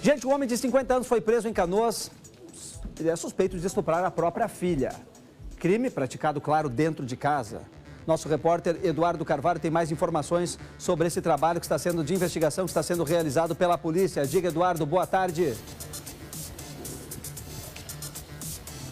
Gente, um homem de 50 anos foi preso em Canoas. Ele é suspeito de estuprar a própria filha. Crime praticado, claro, dentro de casa. Nosso repórter Eduardo Carvalho tem mais informações sobre esse trabalho que está sendo de investigação, que está sendo realizado pela polícia. Diga, Eduardo, boa tarde.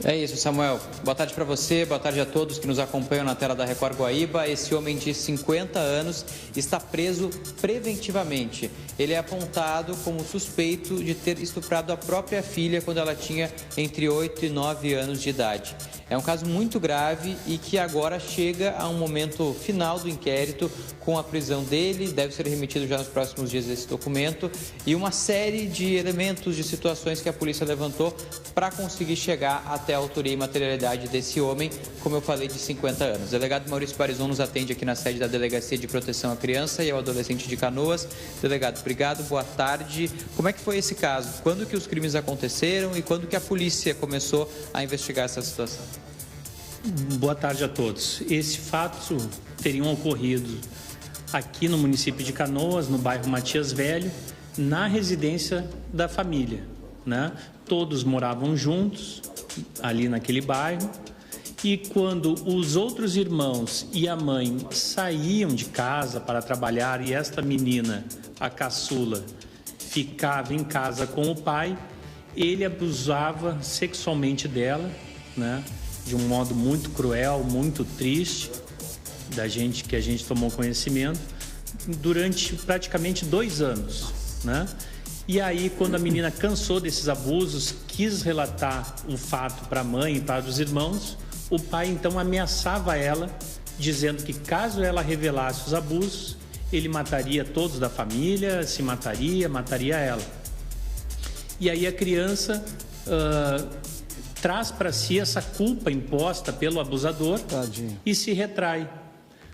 É isso, Samuel. Boa tarde para você, boa tarde a todos que nos acompanham na tela da Record Guaíba. Esse homem de 50 anos está preso preventivamente. Ele é apontado como suspeito de ter estuprado a própria filha quando ela tinha entre 8 e 9 anos de idade. É um caso muito grave e que agora chega a um momento final do inquérito com a prisão dele. Deve ser remetido já nos próximos dias esse documento e uma série de elementos, de situações que a polícia levantou para conseguir chegar até a autoria e materialidade desse homem, como eu falei, de 50 anos. O delegado Maurício Parizon nos atende aqui na sede da Delegacia de Proteção à Criança e ao Adolescente de Canoas. Delegado, obrigado, boa tarde. Como é que foi esse caso? Quando que os crimes aconteceram e quando que a polícia começou a investigar essa situação? Boa tarde a todos. Esse fato teriam ocorrido aqui no município de Canoas, no bairro Matias Velho, na residência da família, né? Todos moravam juntos ali naquele bairro e quando os outros irmãos e a mãe saíam de casa para trabalhar e esta menina, a caçula, ficava em casa com o pai, ele abusava sexualmente dela, né? De um modo muito cruel, muito triste, que a gente tomou conhecimento, durante praticamente 2 anos, né? E aí, quando a menina cansou desses abusos, quis relatar o fato para a mãe e para os irmãos, o pai então ameaçava ela, dizendo que caso ela revelasse os abusos, ele mataria todos da família, se mataria ela. E aí a criança traz para si essa culpa imposta pelo abusador. Tadinho. E se retrai.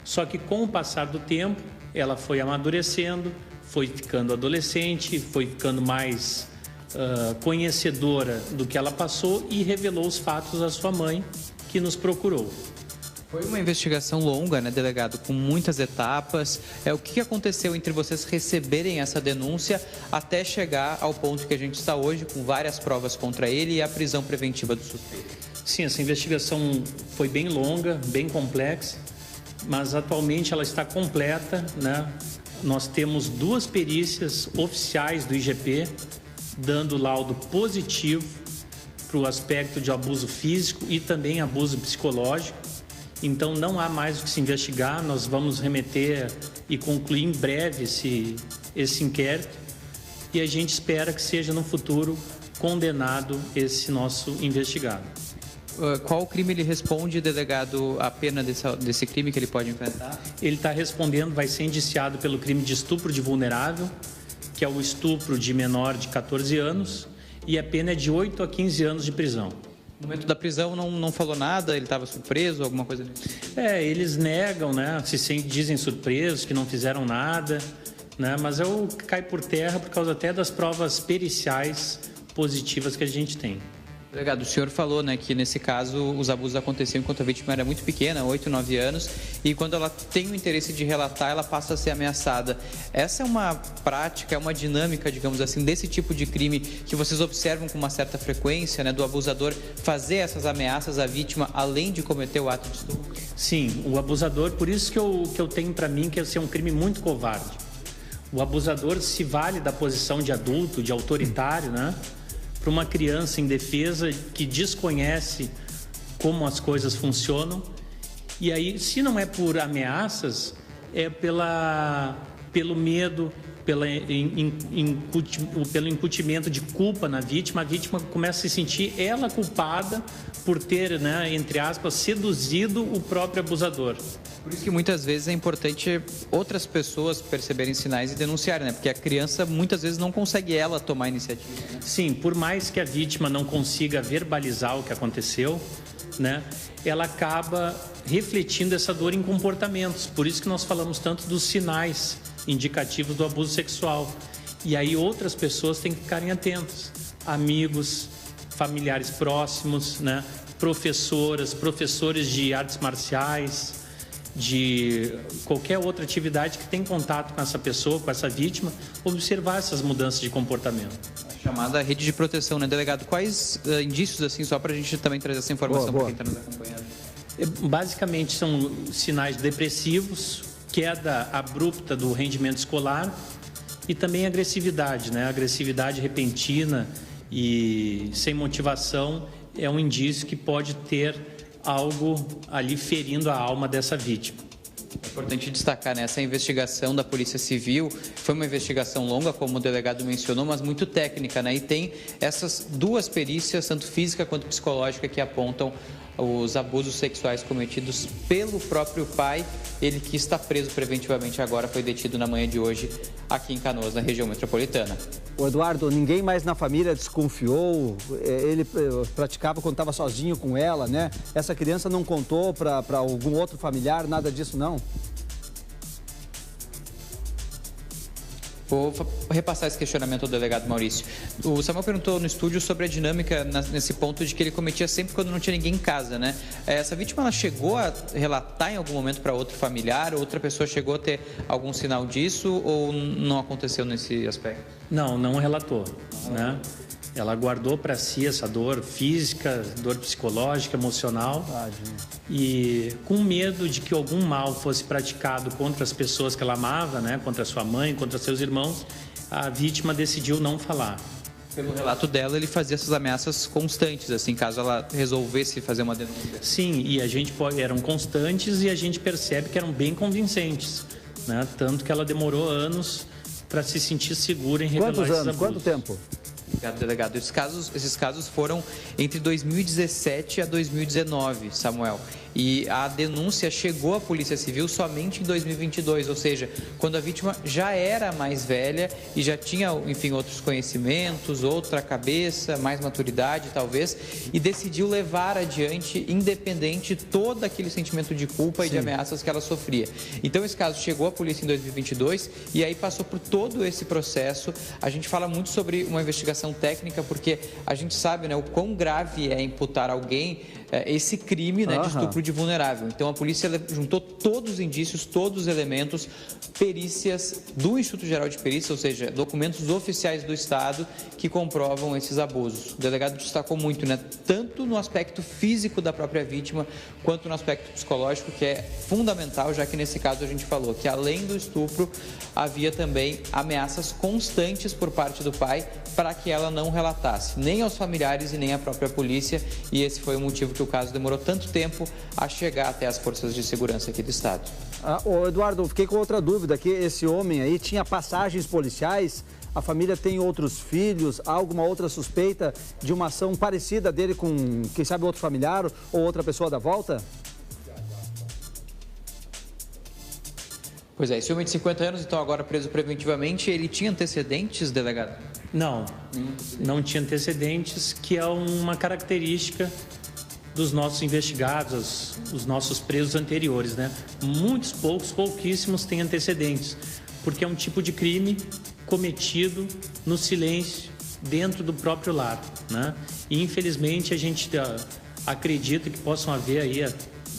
Só que com o passar do tempo, ela foi amadurecendo, foi ficando adolescente, foi ficando mais conhecedora do que ela passou e revelou os fatos à sua mãe, que nos procurou. Foi uma investigação longa, né, delegado, com muitas etapas. O que aconteceu entre vocês receberem essa denúncia até chegar ao ponto que a gente está hoje, com várias provas contra ele e a prisão preventiva do suspeito? Sim, essa investigação foi bem longa, bem complexa, mas atualmente ela está completa, né? Nós temos 2 perícias oficiais do IGP dando laudo positivo para o aspecto de abuso físico e também abuso psicológico. Então não há mais o que se investigar, nós vamos remeter e concluir em breve esse inquérito e a gente espera que seja no futuro condenado esse nosso investigado. Qual crime ele responde, delegado, a pena desse crime que ele pode enfrentar? Ele está respondendo, vai ser indiciado pelo crime de estupro de vulnerável, que é o estupro de menor de 14 anos, e a pena é de 8 a 15 anos de prisão. No momento da prisão não falou nada, ele estava surpreso, alguma coisa disso? Eles negam, né? Dizem surpresos, que não fizeram nada, né? Mas cai por terra por causa até das provas periciais positivas que a gente tem. Delegado, o senhor falou, né, que nesse caso os abusos aconteciam enquanto a vítima era muito pequena, 8, 9 anos, e quando ela tem o interesse de relatar, ela passa a ser ameaçada. Essa é uma prática, é uma dinâmica, digamos assim, desse tipo de crime que vocês observam com uma certa frequência, né, do abusador fazer essas ameaças à vítima além de cometer o ato de estupro? Sim, o abusador, por isso que eu tenho para mim que esse é um crime muito covarde. O abusador se vale da posição de adulto, de autoritário, né? Para uma criança indefesa que desconhece como as coisas funcionam. E aí, se não é por ameaças, é pelo medo, pelo incutimento de culpa na vítima. A vítima começa a se sentir ela culpada por ter, né, entre aspas, seduzido o próprio abusador. Por isso que muitas vezes é importante outras pessoas perceberem sinais e denunciarem, né? Porque a criança muitas vezes não consegue ela tomar a iniciativa, né? Sim, por mais que a vítima não consiga verbalizar o que aconteceu, né, ela acaba refletindo essa dor em comportamentos. Por isso que nós falamos tanto dos sinais indicativos do abuso sexual. E aí outras pessoas têm que ficarem atentas. Amigos, familiares próximos, né, professores de artes marciais, de qualquer outra atividade que tem contato com essa pessoa, com essa vítima, observar essas mudanças de comportamento. Chamada rede de proteção, né, delegado? Quais indícios, assim, só para a gente também trazer essa informação para quem está nos acompanhando? Basicamente são sinais depressivos, queda abrupta do rendimento escolar e também agressividade, né? Agressividade repentina e sem motivação é um indício que pode ter algo ali ferindo a alma dessa vítima. É importante destacar, né, essa investigação da Polícia Civil foi uma investigação longa, como o delegado mencionou, mas muito técnica, né? E tem essas duas perícias, tanto física quanto psicológica, que apontam os abusos sexuais cometidos pelo próprio pai, ele que está preso preventivamente agora, foi detido na manhã de hoje aqui em Canoas, na região metropolitana. O Eduardo, ninguém mais na família desconfiou, ele praticava quando estava sozinho com ela, né? Essa criança não contou para algum outro familiar, nada disso não? Vou repassar esse questionamento ao delegado Maurício. O Samuel perguntou no estúdio sobre a dinâmica nesse ponto de que ele cometia sempre quando não tinha ninguém em casa, né? Essa vítima, ela chegou a relatar em algum momento para outro familiar? Outra pessoa chegou a ter algum sinal disso ou não aconteceu nesse aspecto? Não relatou, né? Ela guardou para si essa dor física, dor psicológica, emocional. E com medo de que algum mal fosse praticado contra as pessoas que ela amava, né? Contra sua mãe, contra seus irmãos, a vítima decidiu não falar. Pelo relato dela, ele fazia essas ameaças constantes, assim, caso ela resolvesse fazer uma denúncia. Sim, e eram constantes e a gente percebe que eram bem convincentes, né? Tanto que ela demorou anos para se sentir segura em revelar esses abusos. Quantos anos? Quanto tempo? Obrigado, delegado. Esses casos foram entre 2017 a 2019, Samuel. E a denúncia chegou à Polícia Civil somente em 2022, ou seja, quando a vítima já era mais velha e já tinha, enfim, outros conhecimentos, outra cabeça, mais maturidade, talvez, e decidiu levar adiante, independente, todo aquele sentimento de culpa e de ameaças que ela sofria. Então, esse caso chegou à polícia em 2022 e aí passou por todo esse processo. A gente fala muito sobre uma investigação técnica, porque a gente sabe, né, o quão grave é imputar alguém esse crime, né, de estupro de vulnerável. Então, a polícia juntou todos os indícios, todos os elementos, perícias do Instituto Geral de Perícia, ou seja, documentos oficiais do Estado que comprovam esses abusos. O delegado destacou muito, né, tanto no aspecto físico da própria vítima, quanto no aspecto psicológico, que é fundamental, já que nesse caso a gente falou que além do estupro, havia também ameaças constantes por parte do pai para que ela não relatasse, nem aos familiares e nem à própria polícia, e esse foi o motivo que o caso demorou tanto tempo a chegar até as forças de segurança aqui do Estado. Eduardo, fiquei com outra dúvida aqui, esse homem aí tinha passagens policiais, a família tem outros filhos, há alguma outra suspeita de uma ação parecida dele com, quem sabe, outro familiar ou outra pessoa da volta? Pois é, esse homem de 50 anos, então agora preso preventivamente, ele tinha antecedentes, delegado? Não tinha antecedentes, que é uma característica dos nossos investigados, os nossos presos anteriores, né? Pouquíssimos têm antecedentes, porque é um tipo de crime cometido no silêncio, dentro do próprio lar, né? E infelizmente a gente acredita que possam haver aí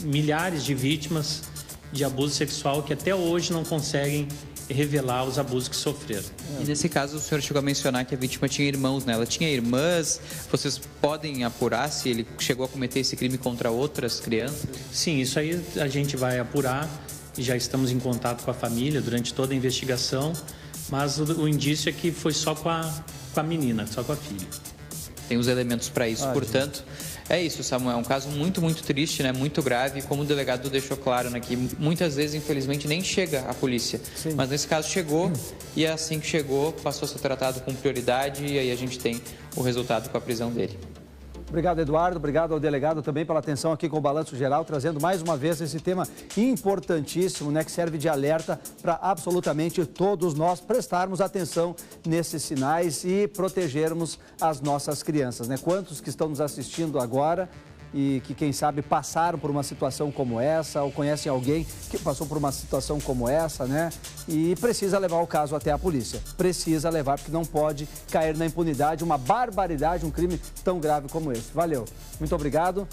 milhares de vítimas de abuso sexual que até hoje não conseguem revelar os abusos que sofreram. E nesse caso o senhor chegou a mencionar que a vítima tinha irmãos, né? Ela tinha irmãs, vocês podem apurar se ele chegou a cometer esse crime contra outras crianças? Sim, isso aí a gente vai apurar, já estamos em contato com a família durante toda a investigação, mas o indício é que foi só com a menina, só com a filha. Tem os elementos para isso, portanto... É isso, Samuel, é um caso muito, muito triste, né? Muito grave, como o delegado deixou claro, né? Que muitas vezes, infelizmente, nem chega a polícia. Sim. Mas nesse caso chegou e assim que chegou, passou a ser tratado com prioridade e aí a gente tem o resultado com a prisão dele. Obrigado, Eduardo. Obrigado ao delegado também pela atenção aqui com o Balanço Geral, trazendo mais uma vez esse tema importantíssimo, né, que serve de alerta para absolutamente todos nós prestarmos atenção nesses sinais e protegermos as nossas crianças, né? Quantos que estão nos assistindo agora e que, quem sabe, passaram por uma situação como essa ou conhecem alguém que passou por uma situação como essa, né? E precisa levar o caso até a polícia. Precisa levar, porque não pode cair na impunidade uma barbaridade, um crime tão grave como esse. Valeu. Muito obrigado.